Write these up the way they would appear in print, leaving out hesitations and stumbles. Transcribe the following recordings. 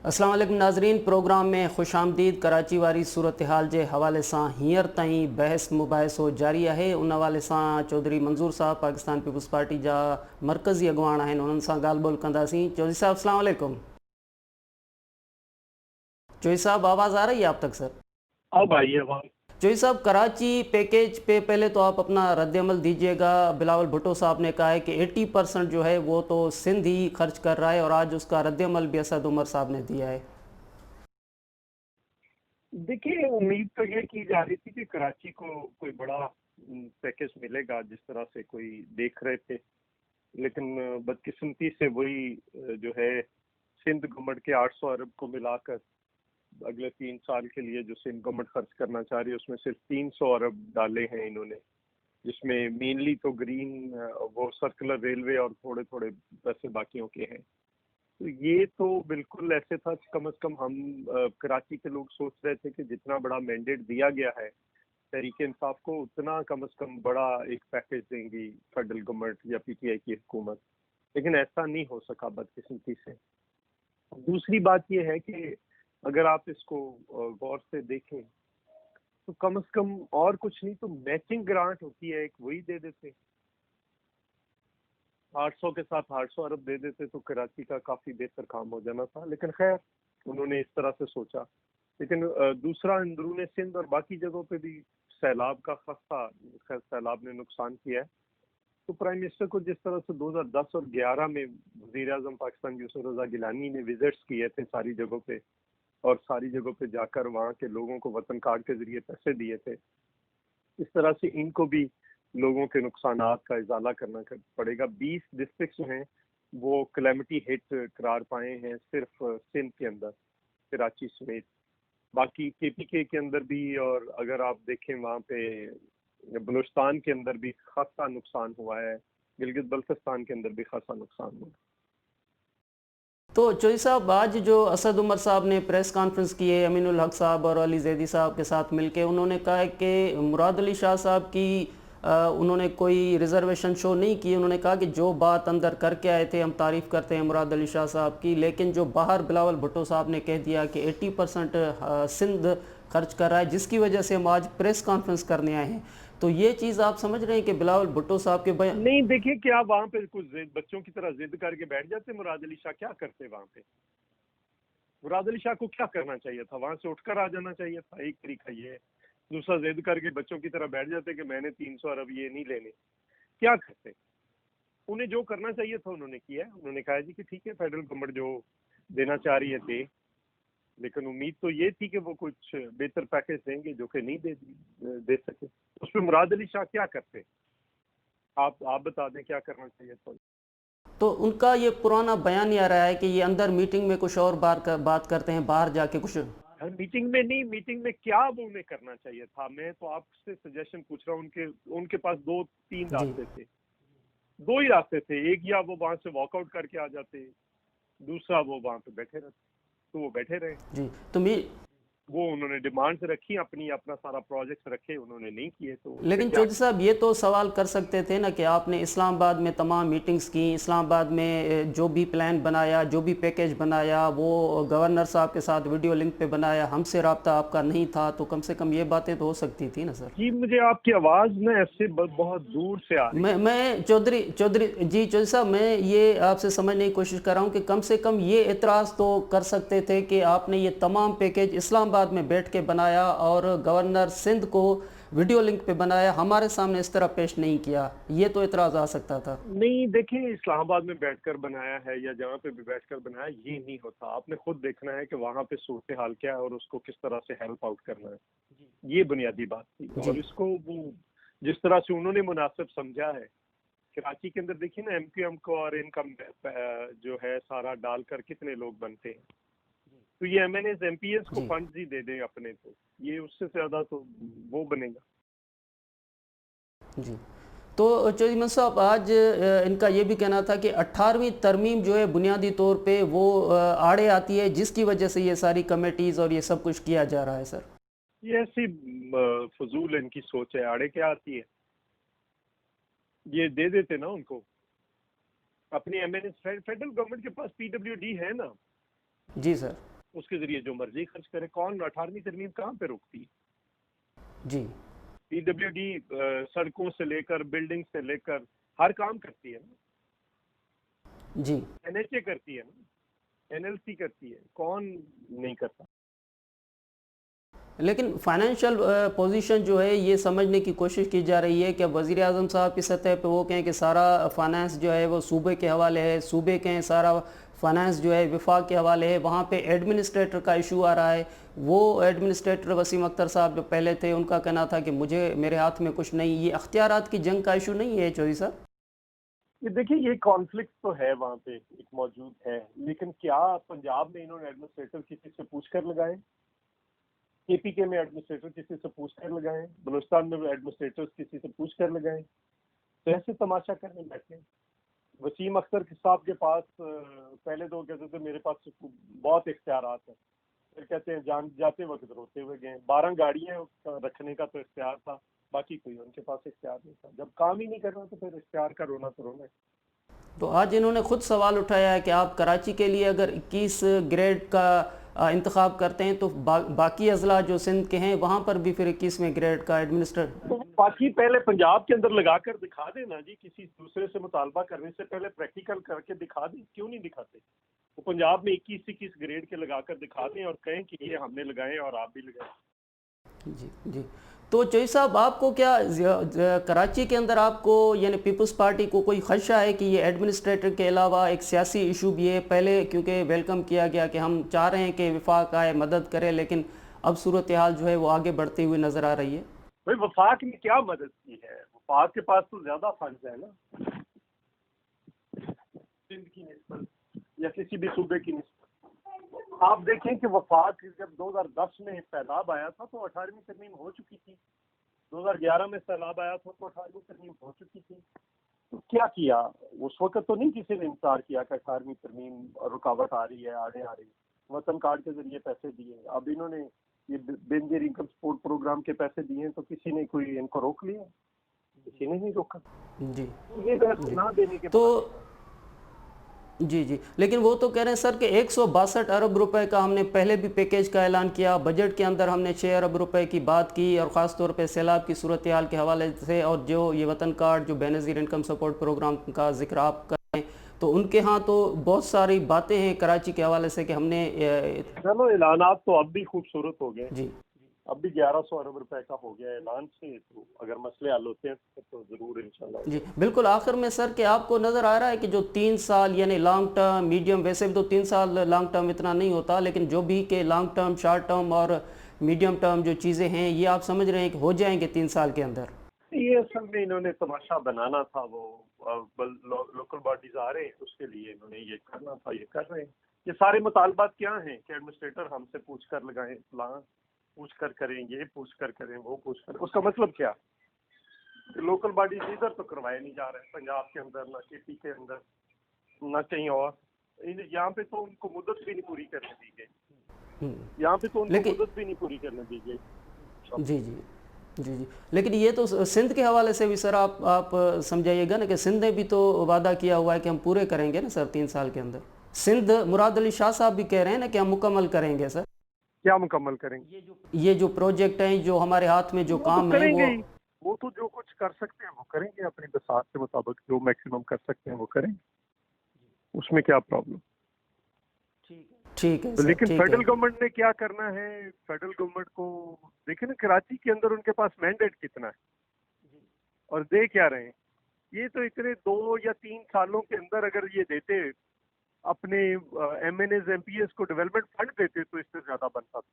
अस्सलाम वालेकुम नाज़रीन, प्रोग्राम में खुश आमदीद। कराची वारी सूरतहाल के हवाले से हींअर ताईं बहस मुबाहिसो जारी है। उन हवाले से चौधरी मंजूर साहब पाकिस्तान पीपल्स पार्टी जा मरकज़ी अगवान हैं, उन्हनि सां ॻाल्हि ॿोल कंदासीं। चौधरी साहब अस्सलाम वालेकुम। चौधरी साहब आवाज़ आ रही है आप तक सर? अब आई है आवाज़। चौधरी साहब, कराची पैकेज पे पहले तो आप अपना रद्दअमल दीजिएगा। बिलावल भुट्टो साहब ने कहा है कि 80% जो है वो तो सिंध ही खर्च कर रहा है, और आज उसका रद्दअमल भी असद उमर साहब ने दिया है। देखिए, उम्मीद तो ये की जा रही थी कि कराची को कोई बड़ा पैकेज मिलेगा जिस तरह से कोई देख रहे थे, लेकिन बदकिस्मती से वही जो है सिंध गवर्नमेंट के 800 अरब को मिलाकर अगले 3 साल के लिए जो सिंध गवर्नमेंट खर्च करना चाह रही है उसमें सिर्फ 300 अरब डाले हैं इन्होंने, जिसमें मेनली तो ग्रीन वो सर्कुलर रेलवे और थोड़े थोड़े पैसे बाकियों के हैं। तो ये तो बिल्कुल ऐसे था कि कम से कम हम कराची के लोग सोच रहे थे कि जितना बड़ा मैंडेट दिया गया है तहरीक इंसाफ को, उतना कम से कम बड़ा एक पैकेज देंगी फेडरल गवर्नमेंट या पीटीआई की हुकूमत, लेकिन ऐसा नहीं हो सका बदकिस्मती से। दूसरी बात ये है कि अगर आप इसको गौर से देखें तो कम से कम और कुछ नहीं तो मैचिंग ग्रांट होती है एक, वही दे देते। 800 के साथ 800 अरब दे देते तो कराची का काफ़ी बेहतर काम हो जाना था, लेकिन खैर उन्होंने इस तरह से सोचा। लेकिन दूसरा, अंदरूनी सिंध और बाकी जगहों पे भी सैलाब का खासा, खैर सैलाब ने नुकसान किया है। तो प्राइम मिनिस्टर को जिस तरह से 2010 और 11 में वज़ीर आज़म पाकिस्तान यूसुफ रज़ा गिलानी ने विजिट्स किए थे सारी जगहों पे, और सारी जगहों पे जाकर वहाँ के लोगों को वतन कार्ड के जरिए पैसे दिए थे, इस तरह से इनको भी लोगों के नुकसानात का इजाला करना पड़ेगा। 20 डिस्ट्रिक्ट जो हैं वो कैलेमिटी हिट करार पाए हैं सिर्फ सिंध के अंदर, कराची समेत। बाकी केपीके के अंदर भी, और अगर आप देखें वहाँ पे बलूचिस्तान के अंदर भी खासा नुकसान हुआ है, गिलगित बल्तिस्तान के अंदर भी खासा नुकसान हुआ। तो चौधरी साहब, आज जो असद उमर साहब ने प्रेस कॉन्फ्रेंस की है अमीनुल हक साहब और अली जैदी साहब के साथ मिलकर, उन्होंने कहा है कि मुराद अली शाह साहब की उन्होंने कोई रिजर्वेशन शो नहीं की। उन्होंने कहा कि जो बात अंदर करके आए थे हम तारीफ़ करते हैं मुराद अली शाह साहब की, लेकिन जो बाहर बिलावल भुट्टो साहब ने कह दिया कि 80% सिंध खर्च कर रहा है, जिसकी वजह से हम आज प्रेस कॉन्फ्रेंस करने आए हैं। तो ये चीज़ आप समझ रहे हैं कि बिलावल भुट्टो साहब के बयान? नहीं, देखिए क्या वहाँ पे कुछ बच्चों की तरह जिद करके बैठ जाते। मुराद अली शाह क्या करते वहाँ पे? मुराद अली शाह को क्या करना चाहिए था? वहां से उठकर आ जाना चाहिए था। एक तरीका ये है। दूसरा, जिद करके बच्चों की तरह बैठ जाते कि मैंने 300 अरब ये नहीं लेने। क्या करते? उन्हें जो करना चाहिए था उन्होंने किया। उन्होंने कहा जी कि ठीक है, फेडरल गवर्नमेंट जो देना चाह रही है दे, लेकिन उम्मीद तो ये थी कि वो कुछ बेहतर पैकेज देंगे, जो कि नहीं दे सके। उसमें मुराद अली शाह क्या करते? आप बता दें क्या करना चाहिए था। तो उनका ये पुराना बयान ही आ रहा है कि ये अंदर मीटिंग में कुछ और बात करते हैं, बाहर जाके कुछ। मीटिंग में नहीं, मीटिंग में क्या वो उन्हें करना चाहिए था? मैं तो आपसे सजेशन पूछ रहा हूँ। उनके पास 2-3 जी रास्ते थे। 2 ही रास्ते थे। एक, या वो वहां से वॉकआउट करके आ जाते, दूसरा वो वहां पे बैठे रहते। तो वो बैठे रहे। जी। तो मैं, वो उन्होंने डिमांड्स रखी अपनी, अपना सारा प्रोजेक्ट रखे, उन्होंने नहीं किए, तो उससे लेकिन क्या। चौधरी साहब ये तो सवाल कर सकते थे ना कि आपने इस्लामाबाद में तमाम मीटिंग्स की, इस्लामाबाद में जो भी प्लान बनाया, जो भी पैकेज बनाया, वो गवर्नर साहब के साथ वीडियो लिंक पे बनाया, हमसे रब्ता आपका नहीं था, तो कम से कम ये बातें तो हो सकती थी ना सर? जी, मुझे आपकी आवाज ना ऐसे बहुत दूर से आ रही है। मैं चौधरी साहब, मैं ये आपसे समझने की कोशिश कर रहा हूँ कि कम से कम ये एतराज़ तो कर सकते थे कि आपने ये तमाम पैकेज इस्लामाबाद में बैठ के बनाया और गवर्नर सिंध को वीडियो लिंक पे बनाया, हमारे सामने इस तरह पेश नहीं किया। ये तो एतराज़ आ सकता था। नहीं, देखिए, इस्लामाबाद में बैठकर बनाया है या जहाँ पे भी बैठकर बनाया, ये नहीं होता। आपने खुद देखना है कि वहाँ पे सूरत हाल क्या है और उसको किस तरह से हेल्प आउट करना है। ये बुनियादी बात थी। और जी इसको वो जिस तरह से उन्होंने मुनासिब समझा है, कराची के अंदर देखिए ना, एमक्यूएम को और इनकम जो है सारा डालकर कितने लोग बनते हैं। तो ये एमएनएस एमपीएस को जी फंड्स ही दे दें अपने, तो ये उससे ज्यादा तो वो बनेगा। जी। तो चौधरी मंसूर साहब, आज इनका ये भी कहना था कि 18वीं तरमीम जो है बुनियादी तौर पे वो आड़े आती है, जिसकी वजह से ये सारी कमेटीज़ और ये सब कुछ किया जा रहा है सर। ये ऐसी फजूल इनकी सोच है। आड़े क्या आती है? ये दे देते ना उनको अपनी एमएनएस। फेडरल गवर्नमेंट के पास पीडब्ल्यूडी है ना। जी सर। اس کے ذریعے جو مرضی خرچ کرے. کون 18ویں ترمیم کہاں پہ روکتی ہے؟ جی پی ڈبلیو ڈی سڑکوں سے لے کر بلڈنگ سے لے کر ہر کام کرتی ہے نا. جی این ایچ اے کرتی ہے نا, این ایل سی کرتی ہے, کون نہیں کرتا؟ لیکن فائنینشیل پوزیشن جو ہے یہ سمجھنے کی کوشش کی جا رہی ہے کہ وزیر اعظم صاحب کی سطح پہ وہ کہیں کہ سارا فائنانس جو ہے وہ صوبے کے حوالے ہے, صوبے کہیں سارا فائنانس جو ہے وفاق کے حوالے ہے. وہاں پہ ایڈمنسٹریٹر کا ایشو آ رہا ہے. وہ ایڈمنسٹریٹر وسیم اختر صاحب جو پہلے تھے ان کا کہنا تھا کہ میرے ہاتھ میں کچھ نہیں. یہ اختیارات کی جنگ کا ایشو نہیں ہے چودھری صاحب؟ یہ دیکھیے یہ کانفلکٹ تو ہے وہاں پہ ایک موجود ہے, لیکن کیا پنجاب میں انہوں نے ایڈمنسٹریٹر کسی سے پوچھ کر لگائے؟ کے پی کے میں ایڈمنسٹریٹر کسی سے پوچھ کر لگائیں؟ بلوچستان میں ایڈمنسٹریٹر کسی سے پوچھ کر لگائیں؟ تو ایسے تماشا کرنے بیٹھے. وسیم اختر صاحب کے پاس پہلے تو کہتے تھے میرے پاس بہت اختیارات ہیں, پھر کہتے ہیں جاتے وقت روتے ہوئے گئے. 12 گاڑیاں رکھنے کا تو اختیار تھا, باقی کوئی ان کے پاس اختیار نہیں تھا. جب کام ہی نہیں کرنا تو پھر اختیار کا رونا تو رونا ہے. تو آج انہوں نے خود سوال اٹھایا ہے کہ آپ کراچی کے لیے اگر 21 گریڈ کا انتخاب کرتے ہیں تو باقی اضلاع جو سندھ کے ہیں وہاں پر بھی پھر 21ویں گریڈ کا ایڈمنسٹریٹر. باقی پہلے پنجاب کے اندر لگا کر دکھا دیں نا جی, کسی دوسرے سے مطالبہ کرنے سے پہلے پریکٹیکل کر کے دکھا دیں. کیوں نہیں دکھاتے؟ وہ پنجاب میں 21 گریڈ کے لگا کر دکھا دیں اور کہیں کہ یہ ہم نے لگائے اور آپ بھی لگائیں. جی جی. تو چوہدری صاحب آپ کو کیا کراچی کے اندر آپ کو یعنی پیپلز پارٹی کو کوئی خدشہ ہے کہ یہ ایڈمنسٹریٹر کے علاوہ ایک سیاسی ایشو بھی ہے؟ پہلے کیونکہ ویلکم کیا گیا کہ ہم چاہ رہے ہیں کہ وفاق آئے مدد کرے, لیکن اب صورتحال جو ہے وہ آگے بڑھتی ہوئی نظر آ رہی ہے. بھائی وفاق نے کیا مدد کی ہے؟ وفاق کے پاس تو زیادہ فنڈز ہیں نا سندھ کی نسبت یا کسی بھی صوبے کی نسبت. آپ دیکھیں کہ وفاق جب 2010 میں سیلاب آیا تھا تو 18ویں ترمیم ہو چکی تھی. 2011 میں سیلاب آیا تھا تو 18ویں ترمیم ہو چکی تھی. تو کیا اس وقت تو نہیں کسی نے انکار کیا کہ 18ویں ترمیم رکاوٹ آ رہی ہے, آگے آ رہی ہے. وطن کارڈ کے ذریعے پیسے دیے, اب انہوں نے یہ بے نظیر انکم سپورٹ پروگرام کے پیسے دیے ہیں, تو کسی نے کوئی ان کو روک لیا؟ کسی نے نہیں روکا. جی یہ نہ دینے کے تو جی لیکن وہ تو کہہ رہے ہیں سر کہ 162 ارب روپے کا ہم نے پہلے بھی پیکیج کا اعلان کیا, بجٹ کے اندر ہم نے 6 ارب روپے کی بات کی, اور خاص طور پہ سیلاب کی صورتحال کے حوالے سے, اور جو یہ وطن کارڈ جو بے نظیر انکم سپورٹ پروگرام کا ذکر آپ کریں تو ان کے ہاں تو بہت ساری باتیں ہیں کراچی کے حوالے سے کہ ہم نے چلو اعلانات تو اب بھی خوبصورت ہو گئے. جی اب بھی 1100 ارب روپے کا ہو گیا اعلان سے, تو اگر مسئلے حل ہوتے ہیں تو ضرور انشاءاللہ. جی بالکل. آخر میں سر کہ آپ کو نظر آ رہا ہے کہ جو 3 سال یعنی لانگ ٹرم میڈیم, ویسے بھی تو 3 سال لانگ ٹرم اتنا نہیں ہوتا, لیکن جو بھی کہ لانگ ٹرم شارٹ ٹرم اور میڈیم ٹرم جو چیزیں ہیں یہ آپ سمجھ رہے ہیں کہ ہو جائیں گے 3 سال کے اندر؟ یہ اصل میں انہوں نے تماشا بنانا تھا. وہ لوکل باڈیز آ رہے ہیں اس کے لیے انہوں نے یہ کرنا تھا, یہ کر رہے ہیں. یہ سارے مطالبات کیا ہیں کہ ایڈمنسٹریٹر ہم سے پوچھ کر لگائیں, فلاں پوچھ کر کریں, یہ پوچھ کر کریں, وہ پوچھ کر. اس کا مطلب کیا؟ لوکل باڈیز ادھر تو کروائے نہیں جا رہے, پنجاب کے اندر نہ کے پی کے اندر نہ کہیں اور. یہاں پہ تو ان کو مدت بھی نہیں پوری کرنے دی گئی, یہاں پہ تو ان کو مدت بھی نہیں پوری کرنے دی گئی. جی لیکن یہ تو سندھ کے حوالے سے بھی سر آپ سمجھائیے گا نا کہ سندھ نے بھی تو وعدہ کیا ہوا ہے کہ ہم پورے کریں گے نا سر 3 سال کے اندر. سندھ مراد علی شاہ صاحب بھی کہہ رہے ہیں نا کہ ہم مکمل کریں گے. سر کیا مکمل کریں گے؟ یہ جو پروجیکٹ ہیں جو ہمارے ہاتھ میں جو کام ہیں وہ تو جو کچھ کر سکتے ہیں وہ کریں گے, اپنی بساط کے مطابق جو میکسیمم کر سکتے ہیں وہ کریں گے. اس میں کیا پرابلم؟ ٹھیک ہے. لیکن فیڈرل گورنمنٹ نے کیا کرنا ہے؟ فیڈرل گورنمنٹ کو دیکھیں نا کراچی کے اندر ان کے پاس مینڈیٹ کتنا ہے اور دے کیا رہے ہیں. یہ تو اتنے 2 یا 3 سالوں کے اندر اگر یہ دیتے اپنے ایم این ایز ایم پی ایس کو ڈیولپمنٹ فنڈ دیتے تو اس سے زیادہ بنتا تھا.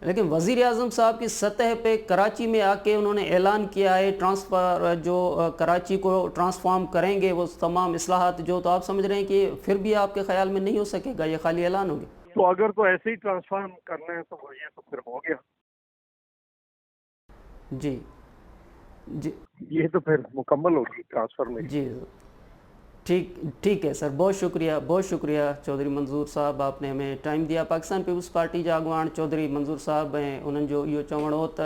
لیکن وزیر اعظم صاحب کی سطح پہ کراچی میں آ کے انہوں نے اعلان کیا ہے ٹرانسفر جو کراچی کو ٹرانسفارم کریں گے وہ تمام اصلاحات جو, تو آپ سمجھ رہے ہیں کہ پھر بھی آپ کے خیال میں نہیں ہو سکے گا, یہ خالی اعلان ہوگی؟ تو اگر تو ایسے ہی ٹرانسفارم کرنا ہے تو یہ تو پھر ہو گیا. جی یہ تو پھر مکمل ہوگی ٹرانسفر میں. جی ٹھیک ہے سر, بہت شکریہ چودھری منظور صاحب, آپ نے ہمیں ٹائم دیا. پاکستان پیپلز پارٹی جا اڳواڻ چودھری منظور صاحب ऐं उन्हनि जो इहो चवणु हो त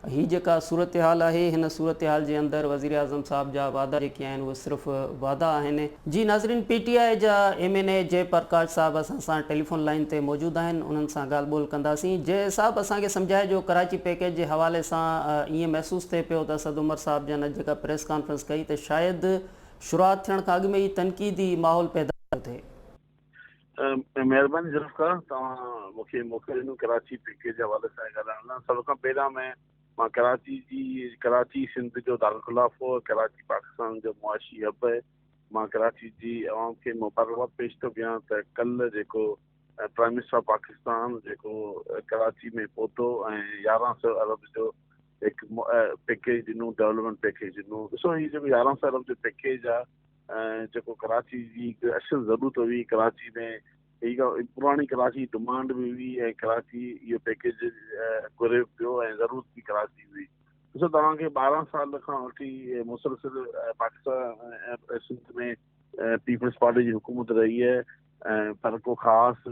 ही जेका सूरत हाल आहे हिन सूरत हाल जे अंदरि वज़ीर आज़म साहब जा वादा जेके आहिनि उहे सिर्फ़ु वादा आहिनि। जी नाज़रीन, PTI जा MNA जयप्रकाश साहब असां सां टेलीफोन लाइन ते मौजूदु आहिनि, उन्हनि सां ॻाल्हि ॿोल कंदासीं। जय साहब, असांखे सम्झाइजो कराची पैकेज जे हवाले सां ईअं महसूसु थिए पियो त असद उमर साहब जन जेका प्रेस कॉन्फ्रेंस कई त शायदि शुरूआति थियण खां अॻु में ई तनक़ीदी माहौल पैदा थिए। महिरबानी ज़ुल्फ़िकार, तव्हां मूंखे मौक़ो ॾिनो कराची पैकेज जे हवाले सां ॻाल्हाइण लाइ। सभ खां पहिरियां मां कराची सिंध जो दारख़िलाफ़ हो, कराची पाकिस्तान जो मुआशी हब आहे। मां कराची जी अवाम खे मुबारकबाद पेश थो कयां त कल्ह जेको प्राइम मिनिस्टर ऑफ पाकिस्तान जेको कराची में पहुतो ऐं 1100 अरब जो हिकु पैकेज ॾिनो, डेवलपमेंट पैकेज ॾिनो। ॾिसो, हीउ जेको 1100 अरब जो पैकेज आहे जेको कराची जी हिकु असल ज़रूरत हुई, कराची में हीअ पुराणी कराची डिमांड बि हुई ऐं कराची इहो पैकेज घुरे पियो ऐं ज़रूरत बि कराची हुई। ॾिसो, तव्हांखे 12 साल खां वठी मुसलसिल पाकिस्तान ऐं सिंध में पीपल्स पार्टी जी हुकूमत रही आहे, पर को ख़ासि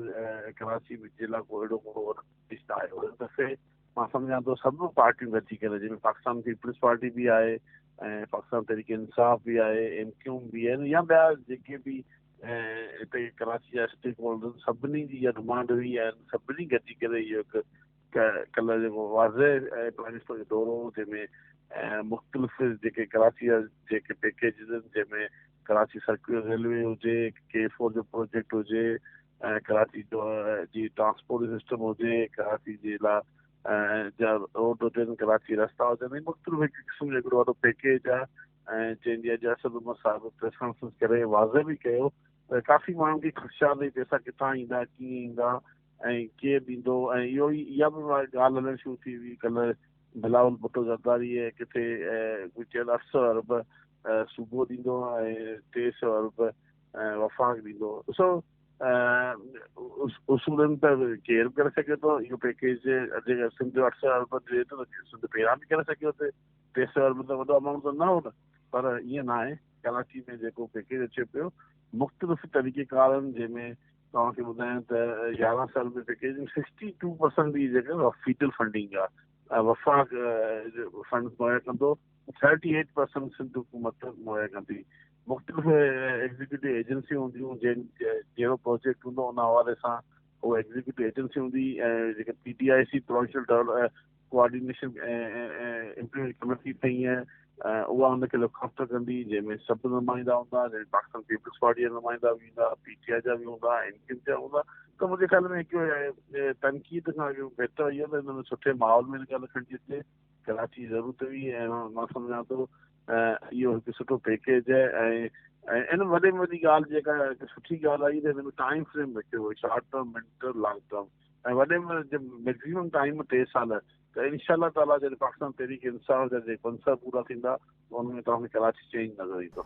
कराची जे लाइ को अहिड़ो को न आयो। हिन दफ़े मां सम्झां थो सभु पार्टियूं गॾिजी करे, जंहिंमें पाकिस्तान पीपल्स पार्टी बि आहे ऐं पाकिस्तान तहरीक इंसाफ़ बि आहे, MQ बि आहिनि, या ॿिया जेके बि हिते कराची जा स्टेक होल्डर, सभिनी जी इहा डिमांड हुई ऐं सभिनी गॾिजी करे इहो हिकु कल्ह जेको वाज़े प्राइम मिनिस्टर जो दौरो, जंहिंमें मुख़्तलिफ़ जेके कराची जा जेके पैकेज आहिनि, जंहिंमें कराची सर्कुलर रेलवे हुजे, K4 जो प्रोजेक्ट हुजे, कराची जो जी ट्रांसपोर्ट सिस्टम हुजे, कराची जे लाइ जा रोड हुजनि, कराची रस्ता हुजनि, मुख़्तलिफ़ हिकु क़िस्म जो हिकिड़ो वॾो पैकेज आहे। ऐं जंहिंजी अॼु असद उमर साहिब प्रेस कॉन्फ्रेंस करे वाज़े बि कयो त काफ़ी माण्हुनि खे ख़दशा भई पैसा किथां ईंदा, कीअं ईंदा ऐं केरु ॾींदो। ऐं इहा बि ॻाल्हि हलणु शुरू थी हुई कल्ह बिलावल भुट्टो ज़रदारीअ किथे चयल 800 अरब सूबो ॾींदो ऐं 300 अरब वफ़ाक़ ॾींदो। ॾिसो, उसूलनि त केरु करे सघे थो इहो पैकेज, अॼु सिंध 800 अरब ॾिए थो त सिंध पहिरां बि करे सघियो थे। 300 अरब त वॾो अमाउंट त न हो न, पर ईअं न आहे। कराची में जेको पैकेज अचे पियो मुख़्तलिफ़ तरीक़ेकारनि, जंहिंमें तव्हांखे ॿुधायां त 11 साल में पैकेज में 62% बि जेका फीडल फंडिंग आहे, वफ़ाक़ फंड मुहैया कंदो, 38% सिंध हुकूमत मुहैया कंदी। मुख़्तलिफ़ एग्जीक्यूटिव एजेंसियूं हूंदियूं, जहिड़ो प्रोजेक्ट हूंदो उन हवाले सां उहा एग्जीक्यूटिव एजेंसी हूंदी ऐं जेके PTIC provincial coordination implement committee ठही आहे, उहा हुनखे लुक आफ्टर कंदी, जंहिंमें सभु नुमाइंदा हूंदा, जंहिंमें पाकिस्तान पीपल्स पार्टी जा नुमाइंदा बि हूंदा, PTI जा बि हूंदा, MQ जा हूंदा। त मुंहिंजे ख़्याल में हिकु तनक़ीद खां बहितर इहो त हिन सुठे माहौल में ॻाल्हि खणिजी अचे। कराची जी ज़रूरत हुई ऐं मां सम्झां थो इहो हिकु सुठो पैकेज आहे। ऐं इन वॾे में वॾी ॻाल्हि जेका हिकु सुठी ॻाल्हि आई त हिन में टाइम फ्रेम रखियो हुओ, short term, mid term, long term, ऐं वॾे में मैक्सिमम टाइम 3 साल। त इंशाअल्लाह ताला जॾहिं पाकिस्तान तहरीक इंसाफ़ जा जेके कंसर पूरा थींदा उनमें तव्हांखे कराची चेंज नज़र ईंदो।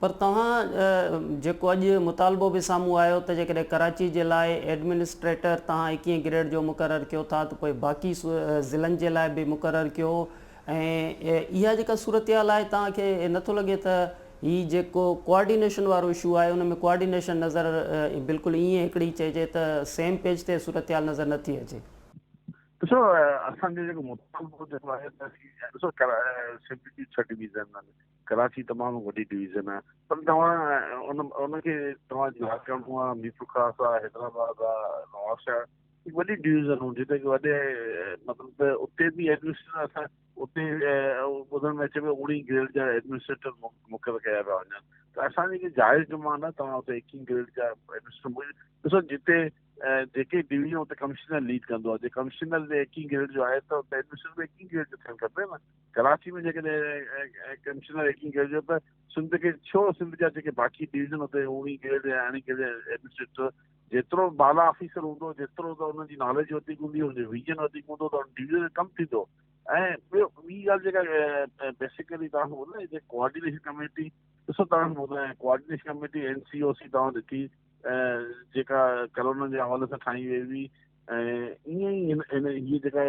पर तव्हां जेको अॼु मुतालबो बि साम्हूं आयो त जेकॾहिं कराची जे लाइ एडमिनिस्ट्रेटर तव्हां 21 ग्रेड जो मुक़ररु कयो था त पोइ बाक़ी ज़िलनि जे लाइ बि मुक़ररु कयो, ऐं इहा जेका सूरत हाल आहे तव्हांखे नथो लॻे त हीअ जेको कोऑर्डिनेशन वारो इशू आहे उन में कोऑर्डिनेशन नज़र बिल्कुलु ईअं हिकिड़ी चइजे त सेम पेज ते सूरत हाल नज़र नथी अचे? ॾिसो, असांजो जेको मुतालबो जेको आहे त ॾिसो, सिंध जी 6 डिवीज़न आहिनि, कराची तमामु वॾी डिवीज़न आहे, पर तव्हां उनखे तव्हां यादि करिणो आहे, मीरपुर ख़ास आहे, हैदराबाद आहे, नवाबशहर, वॾी डिवीज़न जिते वॾे मतिलबु त उते बि एडमिनिस्ट्रेटर असां उते ॿुधण में अचे पियो 19 ग्रेड जा एडमिनिस्ट्रेटर मुक़ररु कया पिया वञनि। त असांजी जेकी जाइज़ डिमांड आहे तव्हां उते 21 ग्रेड जा एडमिनिस्ट्रेटर ॾिसो, जिते जेके डिवीज़न उते कमिश्नर लीड कंदो आहे, जे कमिश्नर जे 21 ग्रेड जो आहे त उते एडमिनिस्ट्रेटर 21 ग्रेड जो थियणु खपे न। कराची में जेकॾहिं कमिश्नर 21 ग्रेड जो त सिंध खे छो, सिंध जा जेके बाक़ी डिवीज़न उते 19 ग्रेड या 18 ग्रेड एडमिनिस्ट्रेटर, जेतिरो बाला ऑफिसर हूंदो जेतिरो त हुनजी नॉलेज वधीक हूंदी, हुनजो विजन वधीक हूंदो त डिवीज़न कमु थींदो। ऐं ॿियो ॿी ॻाल्हि जेका बेसिकली तव्हांखे ॿुधाए, जे कोऑर्डिनेशन कमेटी, ॾिसो तव्हांखे ॿुधायां, कोऑर्डिनेशन कमेटी NCOC तव्हां ॾिठी जेका करोना जे हवाले सां ठाही वई हुई, ऐं ईअं ई हीअ जेका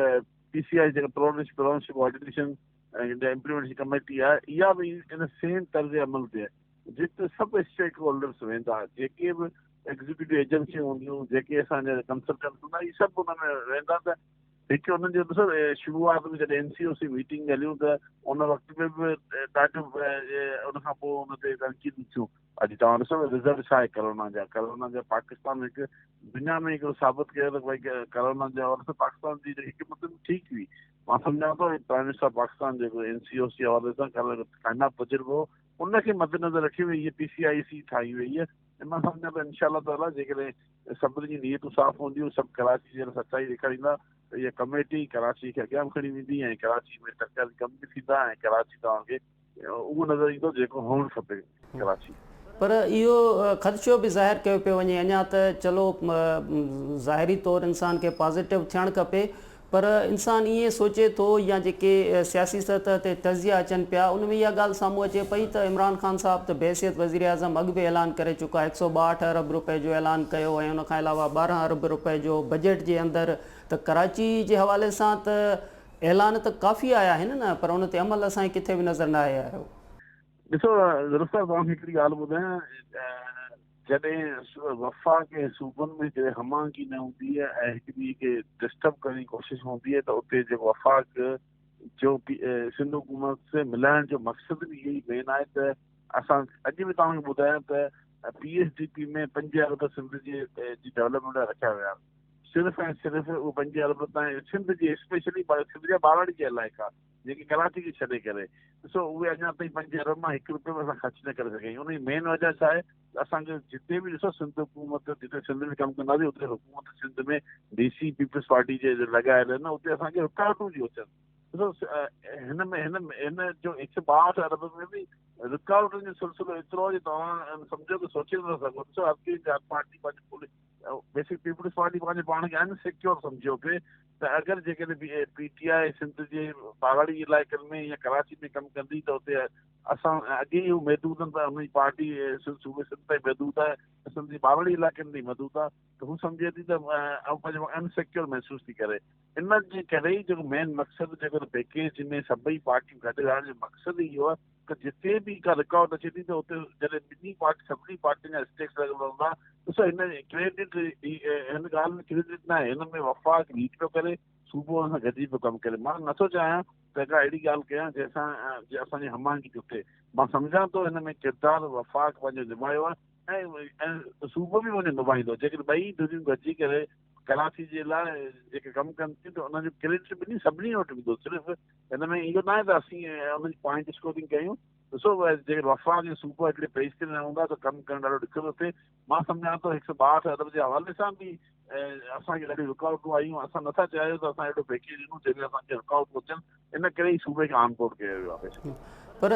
PCI जेका प्रोविंशियल कोऑर्डिनेशन इम्प्लीमेंटेशन कमेटी आहे, इहा बि इन सेम तर्ज़ अमल ते आहे, जिते सभु स्टेक होल्डर्स वेंदा, जेके बि एग्जीक्यूटिव एजेंसियूं हूंदियूं, जेके असांजा कंसल्टेंट हूंदा, इहे सभु हुन में वेंदा। त हिकु हुननि जो ॾिसो शुरूआत में जॾहिं NCOC मीटिंग हलियूं त उन वक़्त में बि ॾाढो उन खां पोइ हुन ते तनक़ीद थियूं। अॼु तव्हां ॾिसो रिज़ल्ट छा आहे करोना जा पाकिस्तान हिकु दुनिया में हिकिड़ो साबित कयो त भई करोना जे हवाले सां पाकिस्तान जी हिकु मतिलबु ठीकु हुई। मां सम्झां थो प्राइम मिनिस्टर पाकिस्तान जेको NCOC हवाले सां कल्ह कामयाबु गुज़िरिबो उनखे मद्देनज़र रखी हुई इहा PCIC ठाही वई आहे। ऐं मां सम्झां थो इंशाअल्लाह ताला जेकॾहिं सभिनी जी नीयतूं साफ़ हूंदियूं सभु कराची जे सचाई ॾेखारींदा त इहा कमेटी कराची खे अॻियां खणी वेंदी ऐं कराची में सरकारी कम बि थींदा ऐं कराची तव्हांखे उहो नज़र ईंदो जेको हुअणु खपे कराची। पर इहो ख़दशो बि ज़ाहिर कयो पियो वञे अञा त चलो ज़ाहिरी तौरु इंसान खे पॉज़िटिव थियणु खपे पर इंसान ईअं सोचे थो या जेके सियासी सतह ते तज़िया अचनि पिया उन में इहा ॻाल्हि साम्हूं अचे पई त इमरान ख़ान साहब त बहसियत वज़ीर आज़म अॻु बि ऐलान करे चुका 162 अरब रुपए जो ऐलान कयो ऐं उनखां अलावा 12 अरब रुपए जो बजट जे अंदरि त कराची जे हवाले सां त ऐलान त काफ़ी आया आहिनि न पर उन ते अमल असांखे किथे बि नज़र न आया आहियो। ॾिसो ज़रूरत तव्हांखे हिकिड़ी ॻाल्हि ॿुधायां जॾहिं वफ़ाक़ ऐं सूबनि में जॾहिं हमांगी न हूंदी आहे ऐं हिक ॿिए खे डिस्टर्ब करण जी कोशिशि हूंदी आहे त उते जेको वफ़ाक़ जो सिंध हुकूमत से मिलाइण जो मक़सदु बि इहो ई मेन आहे त असां अॼु बि तव्हांखे ॿुधायां त PSDP में 5 अरब सिंध जी डेवलपमेंट लाइ रखिया विया सिर्फ़ु ऐं सिर्फ़ु उहो 5 अरब ताईं सिंध जी स्पेशली सिंध जा ॿारनि जे लाइक़ु आहे जेके कराची खे छॾे करे ॾिसो उहे अञा ताईं 5 अरब मां 1 रुपयो बि असां ख़र्च न करे सघिया आहियूं। उन जी मेन वजह छा आहे असांखे जिते बि ॾिसो सिंध हुकूमत जिते सिंध में कमु कंदासीं उते हुकूमत सिंध में DC पीपल्स पार्टी जे लॻायल आहिनि उते असांखे रुकावटूं थियूं अचनि। ॾिसो हिन जो 162 अरब में बि रुकावटुनि जो सिलसिलो एतिरो आहे तव्हां सम्झो कि सोचे नथा सघो। ॾिसो हर कंहिं पार्टी पंहिंजी बेसिक पीपल्स पार्टी पंहिंजे पाण खे अनसिक्योर सम्झो पिए त अगरि जेकॾहिं PTI सिंध जे पहाड़ी इलाइक़नि में या कराची में कमु कंदी त उते असां अॻे ई महदूद आहिनि त हुनजी पार्टी सूबे सिंध ताईं महदूद आहे सिंध जे पहाड़ी इलाइक़नि ताईं महदूद आहे त हू सम्झे थी त पंहिंजो अनसिक्योर महसूसु थी करे। इन जे करे ई जेको मेन मक़सदु जेको पैकेज में सभई पार्टियूं गॾु रहण जो मक़सदु इहो आहे त जिते बि का रुकावट अचे थी त उते जॾहिं सभिनी पार्टियुनि जा स्टेक्स लॻल हूंदा ॾिसो हिन क्रेडिट हिन ॻाल्हि में क्रेडिट न आहे हिन में वफ़ाक़ लीड पियो करे सूबो सां गॾिजी पियो कमु करे। मां नथो चाहियां त का अहिड़ी ॻाल्हि कयां जंहिंसां असांजी हमांगी टुटे। मां सम्झां थो हिन में किरदारु वफ़ाक़ पंहिंजो निभायो आहे ऐं सूबो बि वञे निभाईंदो जेकॾहिं ॿई धुरियूं गॾिजी करे कराची जे लाइ जेके कमु कनि थियूं त उनजो क्रेडिट सभिनी वटि ईंदो। सिर्फ़ु हिन में इहो न आहे त असीं उनजी पॉइंट स्कोरिंग कयूं। ॾिसो जेके वफ़ाक़ जे सूबो हिकिड़े पेज ते न हूंदा त कमु करणु ॾाढो ॾुखियो थो थिए। मां सम्झां थो 162 अरब जे हवाले सां बि असांखे ॾाढी रुकावटूं आयूं। असां नथा चाहियूं त असां हेॾो पैकेज ॾियूं जंहिंमें असांखे रुकावटूं अचनि इन करे ई सूबे खे ऑन बोर्ड कयो वियो आहे। पर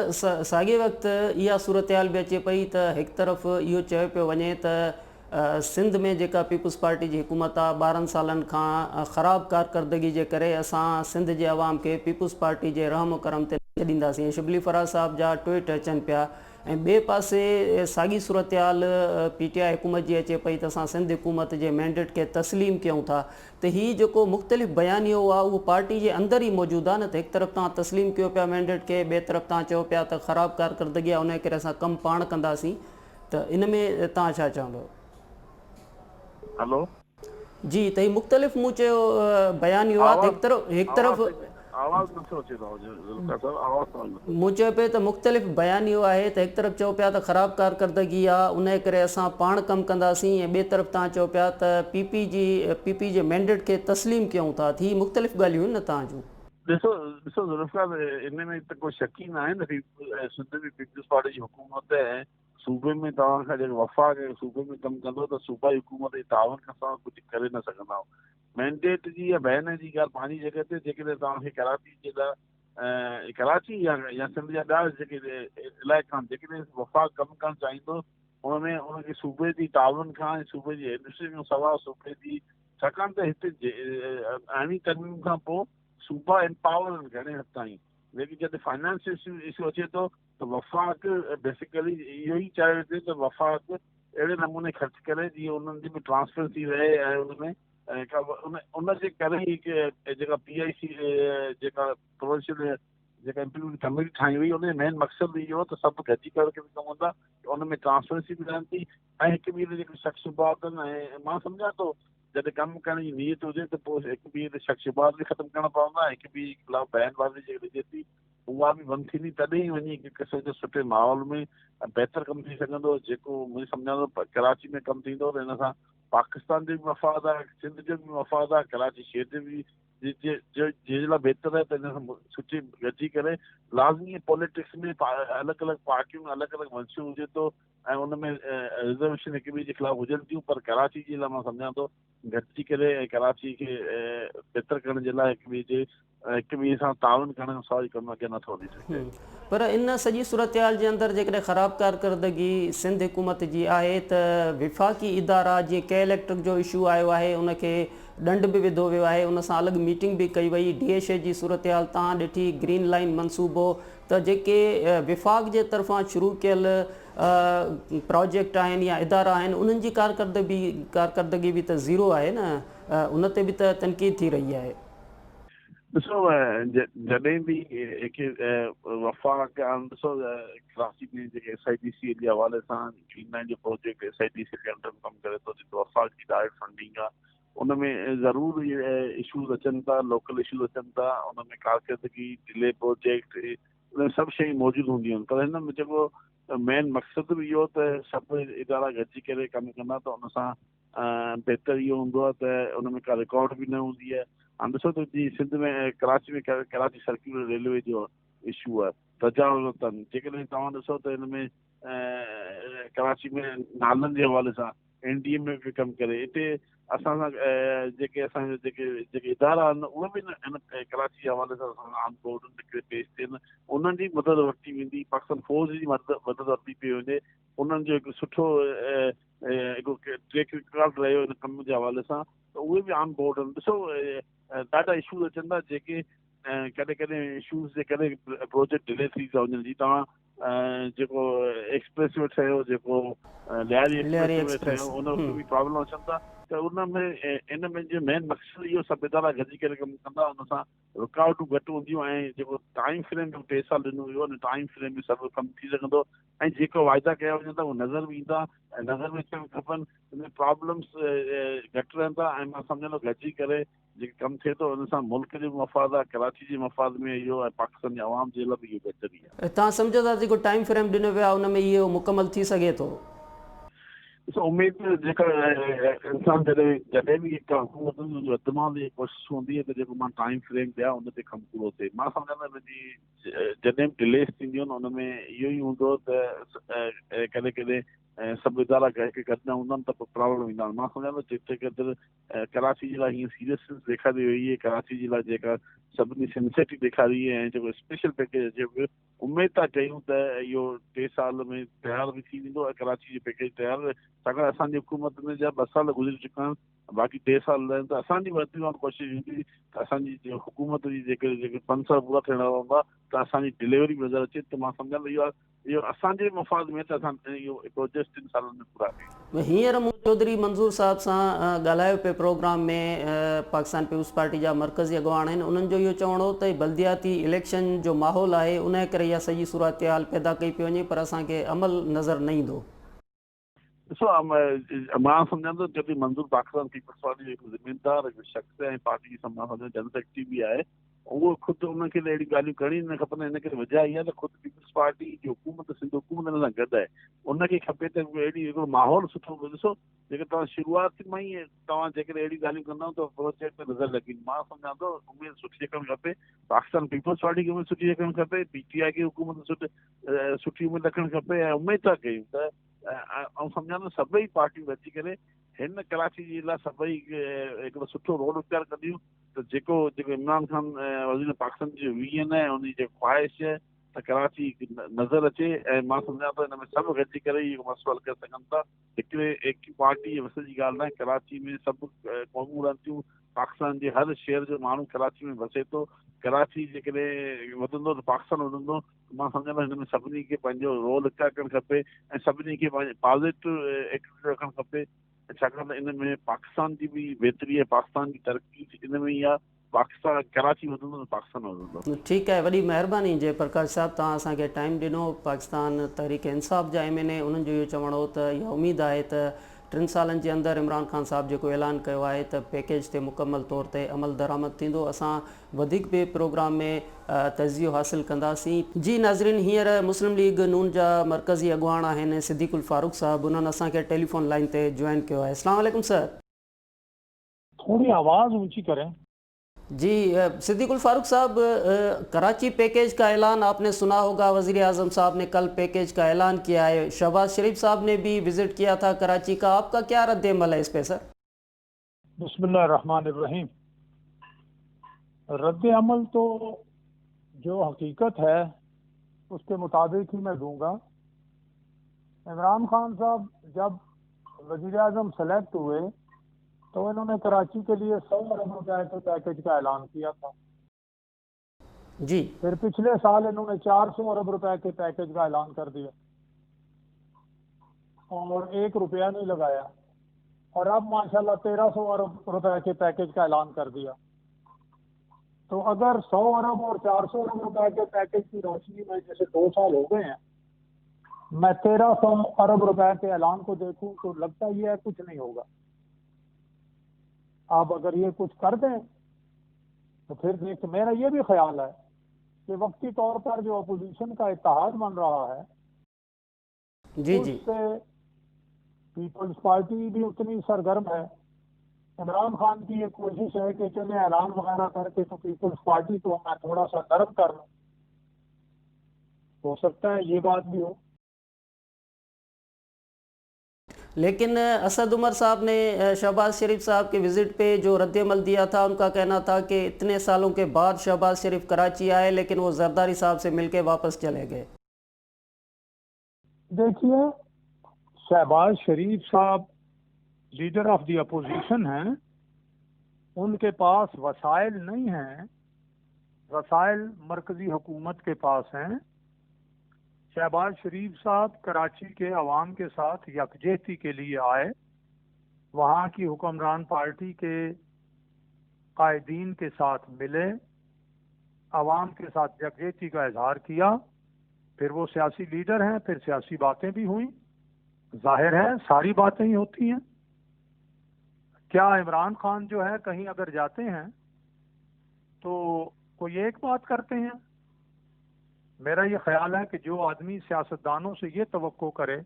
साॻिए वक़्तु इहा सूरत हाल बि अचे पई त हिकु तरफ़ इहो चयो पियो वञे त सिंध में जेका पीपल्स पार्टी जी हुकूमत आहे 12 सालनि खां ख़राबु कारकर्दगी जे करे असां सिंध जे अवाम खे पीपल्स पार्टी जे रहम करम ते न ॾींदासीं। शिबली फराज साहब जा ट्वीट अचनि पिया ऐं ॿिए पासे साॻी सूरत हाल PTI हुकूमत जी अचे पई त असां सिंध हुकूमत जे मैंडेट खे तस्लीम कयूं था त हीअ जेको मुख़्तलिफ़ बयानियो आहे उहो पार्टी जे अंदरि ई मौजूदु आहे न त हिकु तरफ़ तव्हां तस्लीम कयो पिया मैंडेट खे ॿिए तरफ़ तव्हां चयो पिया त ख़राबु कारकर्दगी आहे उन करे असां कमु पाण कंदासीं त इन में तव्हां छा चवंदव? हेलो जी त हीउ मुख़्तलिफ़ मूं चयो बयानियो आहे त हिकु तरफ़ आवाज़ नथो अचे मूं चयो पियो त मुख़्तलिफ़ बयानियो आहे त हिकु तरफ़ चयो पिया त ख़राबु कारकर्दगी आहे उन करे असां पाण कमु कंदासीं ऐं ॿिए तरफ़ तव्हां चयो पिया त PP जे मैंडेट खे तस्लीम कयूं था। हीअ मुख़्तलिफ़ ॻाल्हियूं आहिनि न तव्हां जूं। ॾिसो ज़रूरत इन में त कोई शक ई न आहे न सिंध में पीपल्स पार्टी जी हुकूमत ऐं सूबे में तव्हांखां जेको वफ़ाक़ सूबे में कमु कंदो त सूबाई हुकूमत जे तावन खां तव्हां कुझु करे न सघंदा। मैंडेट जी या बयान जी ॻाल्हि पंहिंजी जॻह ते जेकॾहिं तव्हांखे कराची जे लाइ कराची या सिंध जा ॿिया जेके इलाइक़ा आहिनि जेकॾहिं वफ़ाक़ कमु करणु चाहींदो उनमें उनखे सूबे जी तावन खां ऐं सूबे जी एडमिनिस्ट्रेशन खां सवाइ सूबे जी छाकाणि त हिते आहिणी तरमीम खां पोइ सूबा एम्पावर आहिनि घणे हद ताईं लेकिन जॾहिं फाइनेंस इशू अचे थो त वफ़ाक़ बेसिकली इहो ई चाहियो थिए त वफ़ाक़ अहिड़े नमूने ख़र्च करे जीअं उन्हनि जी बि ट्रांसपेरेंसी रहे ऐं उनमें उनजे करे ई जेका PIC जेका प्रोविंशियल जेका इम्प्लीमेंट कमेटी ठाही हुई उनजो मेन मक़सदु इहो हो त सभु गॾिजी करे कमु कंदा उनमें ट्रांसपेरेंसी बि रहंदी ऐं हिक ॿिए ते जेके शख़्स अथनि ऐं मां सम्झां थो जॾहिं कमु करण जी नीयत हुजे त पोइ हिक ॿिए ते शक शुबहात बि ख़तमु करणा पवंदा, हिक ॿिए जे खिलाफ़ बयानबाज़ी जेकॾहिं थिए थी उहा बि बंदि थींदी, तॾहिं ई वञी हिकु क़िस्म जो सुठे माहौल में बहितर कमु थी सघंदो, जेको मुंहिंजी सम्झां थो कराची में कमु थींदो त हिन सां पाकिस्तान जो बि मफ़ाद आहे, सिंध जो बि मफ़ाद आहे, कराची शहर जो बि जंहिंजे लाइ बहितर आहे त हिन सां सुठी गॾिजी करे लाज़मी पॉलिटिक्स में अलॻि अलॻि पार्टियूं अलॻि अलॻि मंशू हुजे थो ऐं उन में रिजर्वेशन हिक ॿिए जे ख़िलाफ़ हुजनि थियूं, पर कराची जे लाइ मां सम्झां थो गॾिजी करे ऐं कराची खे बहितर करण जे लाइ हिक ॿिए सां ताउन करण जो सवाइ कमु अॻियां नथो हली सघे। पर इन सॼी सूरत हाल जे अंदरि जेकॾहिं ख़राब कारकर्दगी सिंध हुकूमत जी आहे त विफ़ाक़ी इदारा जीअं के इलेक्ट्रिक जो इशू आयो आहे उनखे ॾंड बि विधो वियो आहे, उन सां अलॻि मीटिंग बि कई वई, DHA जी सूरत हाल तव्हां ॾिठी, ग्रीन लाइन मनसूबो, त जेके विफ़ाक़ जे तरफ़ां शुरू कयल प्रोजेक्ट आहिनि या इदारा आहिनि उन्हनि जी कारकर्दगी बि त ज़ीरो आहे न, उन ते बि त तनक़ीद थी रही आहे। ॾिसो जॾहिं बि वफ़ाक़ ॾिसो कराची में जेके SIDC जे हवाले सां ग्रीन लाइन जो प्रोजेक्ट SIDC जे अंडर कमु करे थो, जेको वफ़ाक़ जी डायरेक्ट फंडिंग आहे उन में ज़रूरु इशूज़ अचनि था, लोकल इशूज़ अचनि था, उन में कारकर्दगी डिले प्रोजेक्ट उन सभु शयूं मौजूदु हूंदियूं आहिनि, पर हिन में जेको मेन मक़सदु बि इहो त सभु इदारा गॾिजी करे कमु कंदा त उन सां बहितर इहो हूंदो आहे त उन में का रिकॉर्ड बि न हूंदी आहे। हाणे ॾिसो त जी सिंध में कराची सर्कुलर रेलवे जो इशू आहे, तजावुज़ अथनि, जेकॾहिं तव्हां ॾिसो त हिन में कराची में नालनि जे हवाले सां NDA में बि कमु करे, हिते असां सां जेके असांजा जेके इदारा आहिनि उहे बि हिन कराची जे हवाले सां आन बोर्ड पेश थियनि, उन्हनि जी मदद वरिती वेंदी, पाकिस्तान फोर्स जी मदद वरिती पई वञे, उन्हनि जो हिकु सुठो हिकु ट्रैक रिकॉर्ड रहियो हिन कम जे हवाले सां, त उहे बि आन बोर्ड आहिनि। ॾिसो ॾाढा इशूज़ अचनि था जेके कॾहिं कॾहिं इशूज़ जे करे प्रोजेक्ट डिले थी था वञनि, जी तव्हां जेको एक्सप्रेस वे ठहियो, जेको लियारी एक्सप्रेस वे ठहियो, उन में बि प्रॉब्लम अचनि था, त उन में इन में जो मेन मक़सदु इहो सभु इदारा गॾिजी करे कमु कंदा, उन सां रुकावटूं घटि हूंदियूं ऐं जेको टाइम फ्रेम 2 साल ॾिनो वियो उन टाइम फ्रेम में सभु कमु थी सघंदो ऐं जेको वाइदा कया वञनि था उहे नज़र बि ईंदा ऐं नज़र में अचणु खपनि, इन प्रॉब्लम्स घटि रहंदा ऐं मां सम्झंदो गॾिजी करे जेके कमु थिए थो उन सां मुल्क जो मफ़ाद आहे, कराची जे मफ़ाद में इहो ऐं पाकिस्तान जे आवाम जे लाइ बि इहो बहितरी आहे। तव्हां सम्झो था जेको टाइम फ्रेम ॾिनो वियो आहे उन में इहो मुकमल थी सघे थो? ॾिसो उमेद जेका इंसान जॾहिं बि हिकु हुकूमतुनि जो इतमाद जी कोशिशि हूंदी आहे त जेको मां टाइम फ्रेम ॾियां उन ते कमु पूरो थिए। मां सम्झंदो आहियां जॾहिं बि डिलेस थींदियूं आहिनि उन में इहो ई हूंदो त कॾहिं कॾहिं सभु इदारा गॾु न हूंदा आहिनि त पोइ प्रॉब्लम ईंदा आहिनि। मां सम्झां थो जिते किथे कराची जे लाइ हीअं सीरियसनेस ॾेखारी वई आहे, कराची जे लाइ जेका सभिनी सिंसियरिटी ॾेखारी ऐं जेको स्पेशल पैकेज अचे पियो, उमेद था कयूं त इहो 3 साल में तयारु बि थी वेंदो ऐं कराची जो पैकेज तयारु, छाकाणि असांजी हुकूमत में जा 2 साल गुज़री चुका आहिनि, बाक़ी 3 साल रहनि त असांजी वधि में वधि कोशिशि हूंदी त असांजी हुकूमत जी जेके 5 साल पूरा थियण हूंदा त असांजी डिलीवरी बि नज़र अचे, त मां सम्झां थो इहो असांजे मफ़ाद में त असां इहो प्रोजेक्ट 3 सालनि में पूरा कयूं। हींअर मूं चौधरी मंज़ूर साहब सां ॻाल्हायो पियो प्रोग्राम में, पाकिस्तान पीपुल्स पार्टी जा मरकज़ी अॻवान आहिनि, उन्हनि जो इहो चवणो त बल्दियाती इलेक्शन जो माहौल आहे उन करे इहा सॼी सूरत हाल पैदा कई पई वञे, पर असांखे अमल नज़र न ईंदो। ॾिसो मां सम्झां थो जॾहिं मंज़ूर पाकिस्तान पीपुल्स पार्टी जो हिकु ज़िमेदार हिकु शख़्स ऐं पार्टी जी जनरल सेक्रेटरी बि आहे, उहो ख़ुदि उनखे अहिड़ी ॻाल्हियूं करणी न खपनि। इन करे वजह इहा त ख़ुदि पीपुल्स पार्टी जी हुकूमत सिंध हुकूमत सां गॾु आहे, उनखे खपे त अहिड़ी हिकिड़ो माहौल सुठो। ॾिसो जेके तव्हां शुरूआत में ई तव्हां जेकॾहिं अहिड़ी ॻाल्हियूं कंदा त प्रोजेक्ट ते नज़र लॻी। मां सम्झां थो उमेद सुठी रखणु खपे, पाकिस्तान पीपुल्स पार्टी खे उमेद सुठी रखणु खपे, PTI खे हुकूमत सुठी उमेद रखणु खपे ऐं उमेद था कयूं त ऐं सम्झां थो सभई पार्टियूं गॾिजी करे हिन कराची जे लाइ सभई हिकिड़ो सुठो रोड इख्तियार कंदियूं त जेको इमरान ख़ान वज़ीर पाकिस्तान जो विजन आहे उनजी जेको ख़्वाहिश आहे त कराची नज़र अचे ऐं मां सम्झां थो हिन में सभु गॾिजी करे इहो मसइलो हल करे सघनि था। हिकु पार्टी वस जी ॻाल्हि न आहे, कराची में सभु क़ौमूं रहनि थियूं, पाकिस्तान जे हर शहर जो माण्हू कराची में बसे थो, कराची जेकॾहिं वधंदो त पाकिस्तान वधंदो। मां सम्झां थो हिन में सभिनी खे पंहिंजो रोल इख्तियार करणु खपे ऐं सभिनी खे पॉज़िटिव एटीट्यूड रखणु खपे, छाकाणि त इन में पाकिस्तान जी बि बहितरी आहे, पाकिस्तान जी तरक़ी इन में ई आहे। पाकिस्तान कराची वधंदो त पाकिस्तान वधंदो। ठीकु आहे, वॾी महिरबानी जयप्रकाश साहिबु, तव्हां असांखे टाइम ॾिनो। पाकिस्तान तहरीक इंसाफ़ जा MNA उन्हनि जो इहो चवणो त इहा उमेदु आहे त 3 सालनि जे अंदरि इमरान ख़ान साहब जेको ऐलान कयो आहे त पैकेज ते मुकमल तौर ते अमल दरामद थींदो। असां वधीक बि प्रोग्राम में तजियो हासिल कंदासीं। जी नाज़रीन, हींअर मुस्लिम लीग नून जा मरकज़ी अॻुवाण आहिनि सिद्दीक़ुल फारूक साहब, उन्हनि असांखे टेलीफोन लाइन ते जॉइन कयो आहे। अस्सलाम वालेकुम सर। थोड़ी आवाज़ ऊंची करें। जी सिद्दीकुल फारूक साहब, कराची पैकेज का ऐलान आपने सुना होगा, वज़ीर आज़म साहब ने कल पैकेज का ऐलान किया है। शहबाज शरीफ साहब ने भी विज़िट किया था कराची का, आपका क्या रद्द अमल है इस पे सर? बिस्मिल्लाहिर्रहमानिर्रहीम। रद्द अमल तो जो हकीकत है उसके मुताबिक ही मैं दूंगा। इमरान खान साहब जब वज़ीर आज़म सेलेक्ट हुए तो इन्होंने कराची के लिए 100 अरब रुपए के पैकेज का ऐलान किया था जी। फिर पिछले साल इन्होंने 400 अरब रुपए के पैकेज का ऐलान कर दिया और 1 रुपया नहीं लगाया, और अब माशाल्लाह 1300 अरब रुपए के पैकेज का ऐलान कर दिया। तो अगर 100 अरब और 400 अरब रुपए के पैकेज की रोशनी में जैसे 2 साल हो गए हैं, मैं 1300 अरब रुपए के ऐलान को देखूं तो लगता ही है कुछ नहीं होगा। आप अगर ये कुछ कर दें तो फिर देख, मेरा ये भी ख्याल है कि वक्ती तौर पर जो अपोजिशन का इत्तेहाद बन रहा है जी जी, उससे पीपल्स पार्टी भी उतनी सरगर्म है। इमरान खान की ये कोशिश है कि चले ऐलान वगैरह करके तो पीपल्स पार्टी को मैं थोड़ा सा नरम कर लूं, हो सकता है ये बात भी हो। लेकिन असद उमर साहब ने शहबाज शरीफ साहब के विज़िट पे जो रद्द अमल दिया था, उनका कहना था कि इतने सालों के बाद शहबाज शरीफ कराची आए लेकिन वो जरदारी साहब से मिलके वापस चले गए। देखिए, शहबाज शरीफ साहब लीडर ऑफ द अपोजिशन हैं, उनके पास वसाइल नहीं हैं, वसाइल मरकजी हुकूमत के पास हैं। शहबाज शरीफ साहब कराची के अवाम के साथ यकजहती के लिए आए, वहाँ की हुक्मरान पार्टी के कायदीन के साथ मिले, अवाम के साथ यकजहती का इजहार किया। फिर वो सियासी लीडर हैं, फिर सियासी बातें भी हुई। जाहिर है सारी बातें ही होती हैं। क्या इमरान खान जो है कहीं अगर जाते हैं तो कोई एक बात करते हैं? मेरा ये ख्याल है कि जो आदमी सियासतदानों से ये तवक्को करे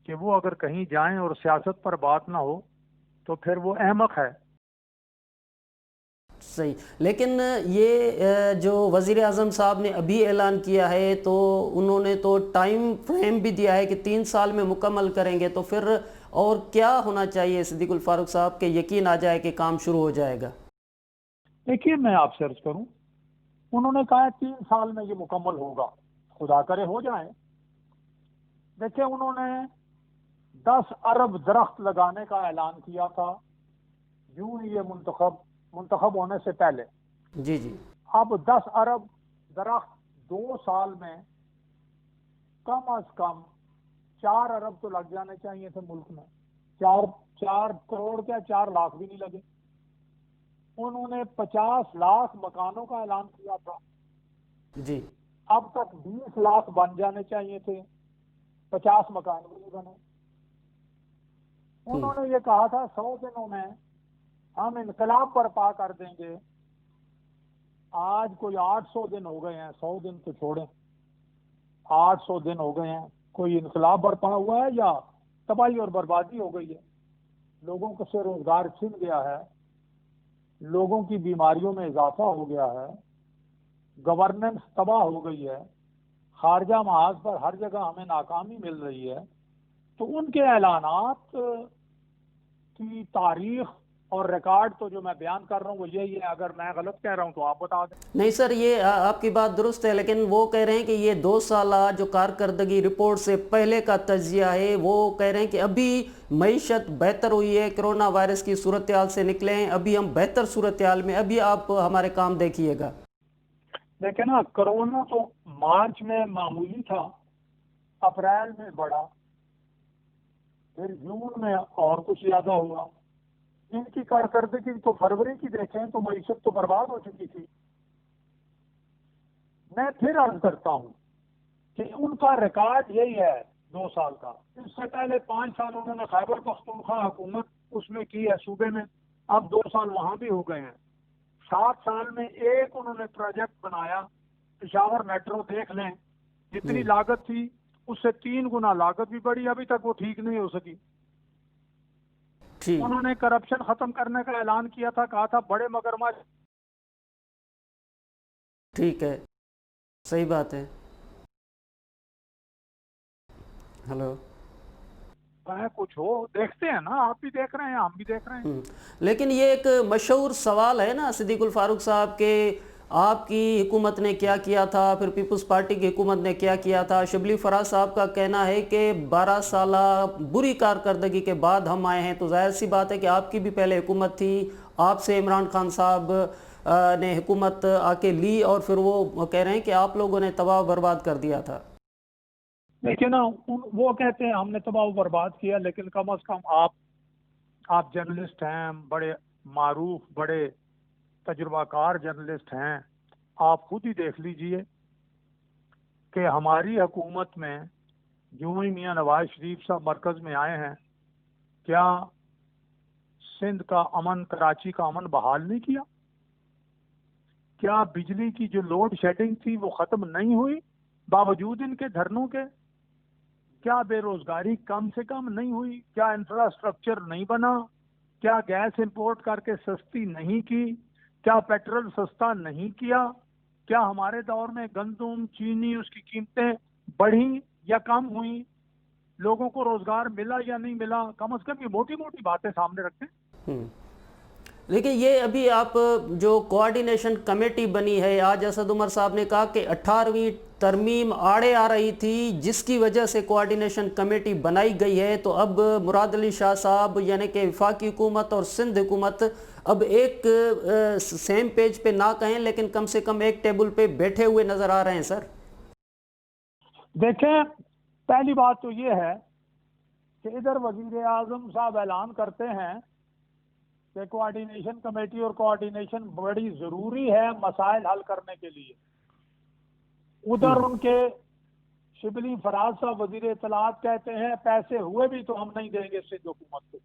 कि वो अगर कहीं जाएं और सियासत पर बात ना हो तो फिर वो अहमक है। सही, लेकिन ये जो वज़ीर आज़म साहब ने अभी ऐलान किया है तो उन्होंने तो टाइम फ्रेम भी दिया है कि 3 साल में मुकम्मल करेंगे, तो फिर और क्या होना चाहिए सिद्दीकुल फारूक साहब के यकीन आ जाए कि काम शुरू हो जाएगा? देखिए, मैं आपसे अर्ज करूं, उन्होंने कहा 3 साल में ये मुकम्मल होगा, खुदा करे हो जाए। देखिए, उन्होंने 10 अरब दरख्त लगाने का ऐलान किया था यूं ही ये मुंतखब होने से पहले। जी जी, अब 10 अरब दरख्त 2 साल में कम अज कम 4 अरब तो लग जाने चाहिए थे मुल्क में। 4 करोड़ क्या 4 लाख भी नहीं लगे। उन्होंने 50 लाख मकानों का ऐलान किया था जी, अब तक 20 लाख बन जाने चाहिए थे, 50 मकान भी नहीं बने। उन्होंने ये कहा था 100 दिनों में हम इनकलाब बर्पा कर देंगे। आज कोई 800 दिन हो गए हैं, 100 दिन तो छोड़ें, 800 दिन हो गए हैं, कोई इनकलाब बर्पा हुआ है या तबाही और बर्बादी हो गई है? लोगों को से रोजगार छिन गया है, लोगों की बीमारियों में इजाफा हो गया है, गवर्नेंस तबाह हो गई है, खारजा महाज पर हर जगह हमें नाकामी मिल रही है। तो उनके ऐलानात की तारीख और रिकॉर्ड तो जो मैं बयान कर रहा हूँ वो यही है। अगर मैं गलत कह रहा हूँ तो आप बता दें। नहीं सर, ये आपकी बात दुरुस्त है, लेकिन वो कह रहे हैं कि ये 2 साल जो कारकर्दगी रिपोर्ट से पहले का तजिया है, वो कह रहे हैं कि अभी मईशत बेहतर हुई है, कोरोना वायरस की सूरत हाल से निकले हैं, अभी हम बेहतर सूरत हाल में, अभी आप हमारे काम देखिएगा। देखिए ना, कोरोना तो मार्च में मामूली था, अप्रैल में बढ़ा, फिर जून में और कुछ ज्यादा हुआ। इनकी कारकर्दगी तो फरवरी की देखें तो मईशत तो बर्बाद हो चुकी थी। मैं फिर अर्ज करता हूं कि उनका रिकॉर्ड यही है 2 साल का। इससे पहले 5 साल उन्होंने खैबर पख्तूनख्वा हुकूमत उसमें की है सूबे में, अब 2 साल वहाँ भी हो गए हैं। 7 साल में एक उन्होंने प्रोजेक्ट बनाया, पेशावर मेट्रो देख लें, जितनी लागत थी उससे 3 गुना लागत भी बढ़ी, अभी तक वो ठीक नहीं हो सकी। ठीक उन्होंने करप्शन खत्म करने का ऐलान किया था, कहा था बड़े मगरमच्छ। ठीक है, सही बात है। हेलो, कुछ हो, देखते हैं ना, आप भी देख रहे हैं, हम भी देख रहे हैं। लेकिन ये एक मशहूर सवाल है ना सिद्दीकुल फारूक साहब के, आपकी हुकूमत ने क्या किया था, फिर पीपल्स पार्टी की हुकूमत ने क्या किया था। शिबली फराज साहब का कहना है कि 12 साल बुरी कारकर्दगी के बाद हम आए हैं, तो जाहिर सी बात है कि आपकी भी पहले हुकूमत थी, आपसे इमरान खान साहब ने हुकूमत आके ली और फिर वो कह रहे हैं कि आप लोगों ने तबाह बर्बाद कर दिया था। देखिए ना, वो कहते हैं हमने तबाह बर्बाद किया, लेकिन कम से कम आप जर्नलिस्ट हैं, बड़े मारूफ, बड़े तजुर्बाकार जर्नलिस्ट हैं, आप खुद ही देख लीजिए कि हमारी हुकूमत में यूं ही मियां नवाज शरीफ साहब मरकज में आए हैं, क्या सिंध का अमन, कराची का अमन बहाल नहीं किया? क्या बिजली की जो लोड शेडिंग थी वो खत्म नहीं हुई बावजूद इनके धरनों के? क्या बेरोजगारी कम से कम नहीं हुई? क्या इंफ्रास्ट्रक्चर नहीं बना? क्या गैस इंपोर्ट करके सस्ती नहीं की? क्या पेट्रोल सस्ता नहीं किया? क्या हमारे दौर में गंदम, चीनी, उसकी कीमतें बढ़ी या कम हुई? लोगों को रोजगार मिला या नहीं मिला? कम से कम ये मोटी मोटी बातें सामने रखें। लेकिन ये अभी आप जो कोऑर्डिनेशन कमेटी बनी है, आज असद उमर साहब ने कहा कि 18वीं तरमीम आड़े आ रही थी जिसकी वजह से कोऑर्डिनेशन कमेटी बनाई गई है। तो अब मुराद अली शाह साहब यानी कि वफाकी हुकूमत और सिंध हुकूमत अब एक सेम पेज पे ना कहें लेकिन कम से कम एक टेबल पे बैठे हुए नजर आ रहे हैं। सर देखें, पहली बात तो ये है कि इधर वजीर आजम साहब ऐलान करते हैं कि कोऑर्डिनेशन कमेटी और कोऑर्डिनेशन बड़ी जरूरी है मसाइल हल करने के लिए। उधर उनके शिबली फराज साहब वजीर इत्तलात कहते हैं पैसे हुए भी तो हम नहीं देंगे सिंध हुकूमत को।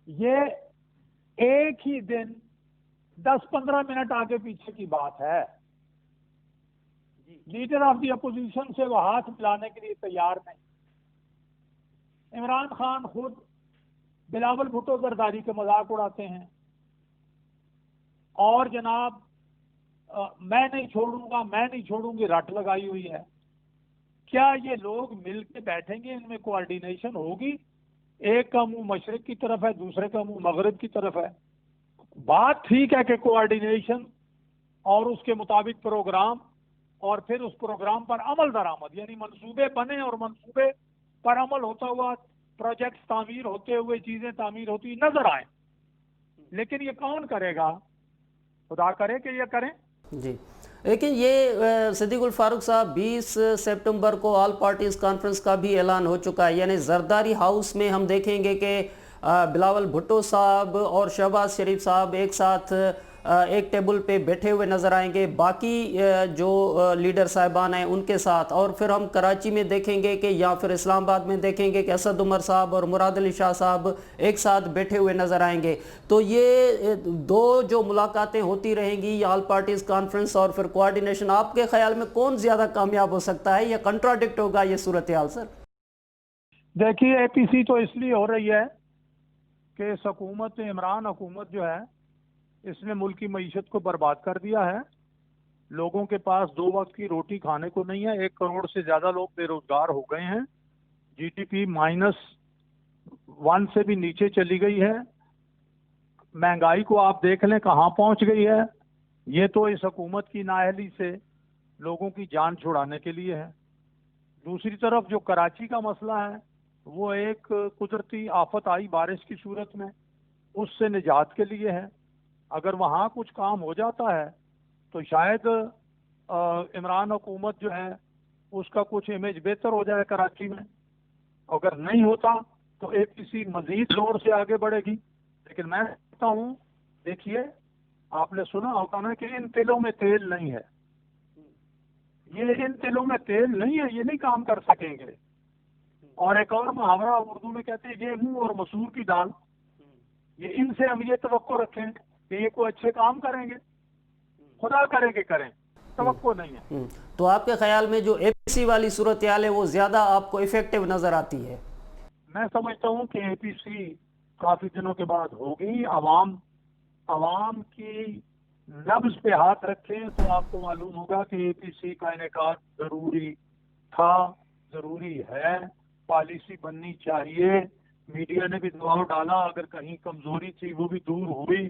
ये एक ही दिन 10-15 मिनट आगे पीछे की बात है। लीडर ऑफ दी अपोजिशन से वो हाथ मिलाने के लिए तैयार नहीं। इमरान खान खुद बिलावल भुट्टो जरदारी के मजाक उड़ाते हैं और जनाब मैं नहीं छोड़ूंगा, मैं नहीं छोड़ूंगी रट लगाई हुई है। क्या ये लोग मिलके बैठेंगे, इनमें कोऑर्डिनेशन होगी? एक का मुंह मशरिक की तरफ है, दूसरे का मुंह मगरिब की तरफ है। बात ठीक है कि कोऑर्डिनेशन और उसके मुताबिक प्रोग्राम और फिर उस प्रोग्राम पर अमल दरामद, यानी मंसूबे बने और मंसूबे पर अमल होता हुआ प्रोजेक्ट तामीर होते हुए चीजें तामीर होती नजर आए। लेकिन ये कौन करेगा? खुदा करे कि ये करें। जी, लेकिन ये सिद्दीकुल फारूक साहब 20 सितंबर को ऑल पार्टीज कॉन्फ्रेंस का भी ऐलान हो चुका है, यानी जरदारी हाउस में हम देखेंगे कि बिलावल भुट्टो साहब और शहबाज शरीफ साहब एक साथ एक टेबल पे बैठे हुए नजर आएंगे, बाकी जो लीडर साहिबान हैं उनके साथ। और फिर हम कराची में देखेंगे कि या फिर इस्लामाबाद में देखेंगे कि असद उमर साहब और मुराद अली शाह साहब एक साथ बैठे हुए नजर आएंगे। तो ये दो जो मुलाकातें होती रहेंगी, ऑल पार्टीज कॉन्फ्रेंस और फिर कोऑर्डिनेशन, आपके ख्याल में कौन ज्यादा कामयाब हो सकता है या कंट्राडिक्ट होगा ये सूरत हाल? सर देखिए, APC तो इसलिए हो रही है कि इस हुकूमत इमरान हुकूमत जो है इसने मुल्क की मईशत को बर्बाद कर दिया है। लोगों के पास 2 वक्त की रोटी खाने को नहीं है। 1 करोड़ से ज्यादा लोग बेरोजगार हो गए हैं। GDP -1 से भी नीचे चली गई है। महंगाई को आप देख लें कहाँ पहुंच गई है। ये तो इस हुकूमत की नाअहली से लोगों की जान छुड़ाने के लिए है। दूसरी तरफ जो कराची का मसला है वो एक कुदरती आफत आई बारिश की सूरत में, उससे निजात के लिए है। अगर वहाँ कुछ काम हो जाता है तो शायद इमरान हुकूमत जो है उसका कुछ इमेज बेहतर हो जाए कराची में। अगर नहीं होता तो APC मजीद जोर से आगे बढ़ेगी। लेकिन मैं कहता हूँ, देखिए आपने सुना होगा ना कि इन तिलों में तेल नहीं है। ये इन तिलों में तेल नहीं है, ये नहीं काम कर सकेंगे। اور ایک اور محاورہ اردو میں کہتے ہیں گیہوں اور مسور کی دال، یہ ان سے ہم یہ توقع رکھیں کہ یہ کوئی اچھے کام کریں گے، خدا کرے کہ کریں، توقع نہیں ہے۔ تو آپ کے خیال میں جو اے پی سی والی صورتحال ہے وہ زیادہ آپ کو افیکٹو نظر آتی ہے؟ میں سمجھتا ہوں کہ اے پی سی کافی دنوں کے بعد ہوگی، عوام کی نبض پہ ہاتھ رکھیں تو آپ کو معلوم ہوگا کہ اے پی سی کا انعقاد ضروری تھا، ضروری ہے، پالیسی بننی چاہیے۔ میڈیا نے بھی دباؤ ڈالا، اگر کہیں کمزوری تھی وہ بھی دور ہوئی،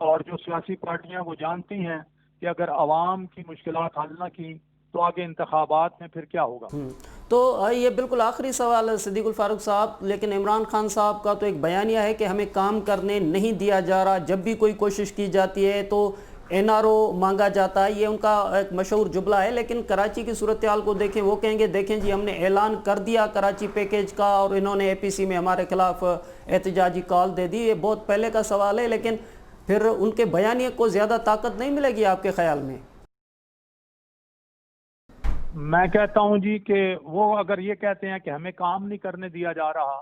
اور جو سیاسی پارٹیاں وہ جانتی ہیں کہ اگر عوام کی مشکلات حل نہ کی تو آگے انتخابات میں پھر کیا ہوگا۔ تو یہ بالکل آخری سوال ہے صدیق الفاروق صاحب، لیکن عمران خان صاحب کا تو ایک بیانیہ ہے کہ ہمیں کام کرنے نہیں دیا جا رہا، جب بھی کوئی کوشش کی جاتی ہے تو این آر او مانگا جاتا ہے، یہ ان کا ایک مشہور جملہ ہے۔ لیکن کراچی کی صورتحال کو دیکھیں، وہ کہیں گے دیکھیں جی ہم نے اعلان کر دیا کراچی پیکیج کا اور انہوں نے اے پی سی میں ہمارے خلاف احتجاجی کال دے دی۔ یہ بہت پہلے کا سوال ہے، لیکن پھر ان کے بیانیے کو زیادہ طاقت نہیں ملے گی آپ کے خیال میں؟ میں کہتا ہوں جی کہ وہ اگر یہ کہتے ہیں کہ ہمیں کام نہیں کرنے دیا جا رہا،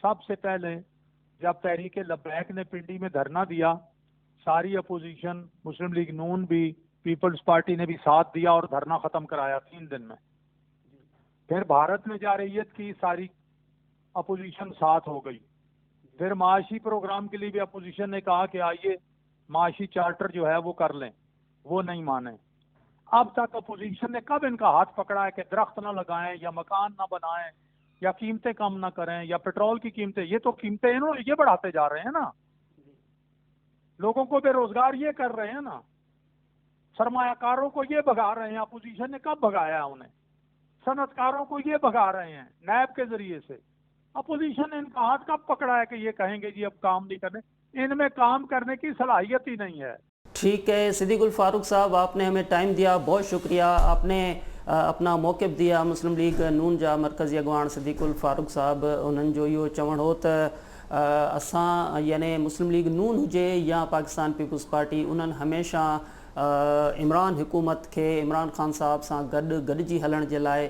سب سے پہلے جب تحریک لبیک نے پنڈی میں دھرنا دیا، ساری اپوزیشن، مسلم لیگ نون بھی، پیپلز پارٹی نے بھی ساتھ دیا اور دھرنا ختم کرایا 3 دن میں۔ پھر بھارت میں جارحیت کی ساری اپوزیشن ساتھ ہو گئی۔ پھر معاشی پروگرام کے لیے بھی اپوزیشن نے کہا کہ آئیے معاشی چارٹر جو ہے وہ کر لیں، وہ نہیں مانے۔ اب تک اپوزیشن نے کب ان کا ہاتھ پکڑا ہے کہ درخت نہ لگائیں یا مکان نہ بنائیں یا قیمتیں کم نہ کریں یا پیٹرول کی قیمتیں، یہ تو قیمتیں انہوں یہ بڑھاتے جا رہے ہیں نا، لوگوں کو بے روزگار یہ کر رہے ہیں نا، سرمایہ کاروں کو یہ بھگا رہے ہیں۔ اپوزیشن نے کب بھگایا ہے انہیں؟ صنعت کاروں کو یہ بھگا رہے ہیں نیب کے ذریعے سے۔ اپوزیشن نے ان کا ہاتھ کب پکڑا ہے کہ یہ کہیں گے جی اب کام نہیں کرنے؟ ان میں کام کرنے کی صلاحیت ہی نہیں ہے۔ ٹھیک ہے صدیق الفاروق صاحب، آپ نے ہمیں ٹائم دیا، بہت شکریہ، آپ نے اپنا موقف دیا۔ مسلم لیگ نون جا مرکزی اگوان صدیق الفاروق صاحب انہن جو یہ چوڻ ہو त اساں یعنی مسلم لیگ نون ہوجے یا پاکستان پیپلز پارٹی، انہن ہمیشہ عمران حکومت کے عمران خان صاحب سان گڏجي ہلڻ جي لاءِ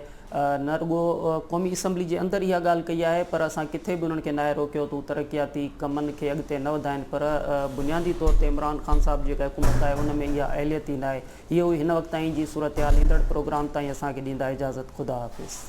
نہ رڳو قومی اسمبلی جي اندر اها ڳالهه ڪئي आहे، پر اساں کٿي به انهن کي نہ روڪيو تو ترقياتي کمن کي اڳتي نہ وڌائن، پر بنيادي طور تي عمران خان صاحب جيڪا حڪومت آهي ان ۾ اها اهليت ئي نہ آهي۔ اهو هن وقت تائين جي صورتحال، ايندڙ پروگرام تائين اسان کي ڏيندا اجازت۔ خدا حافظ۔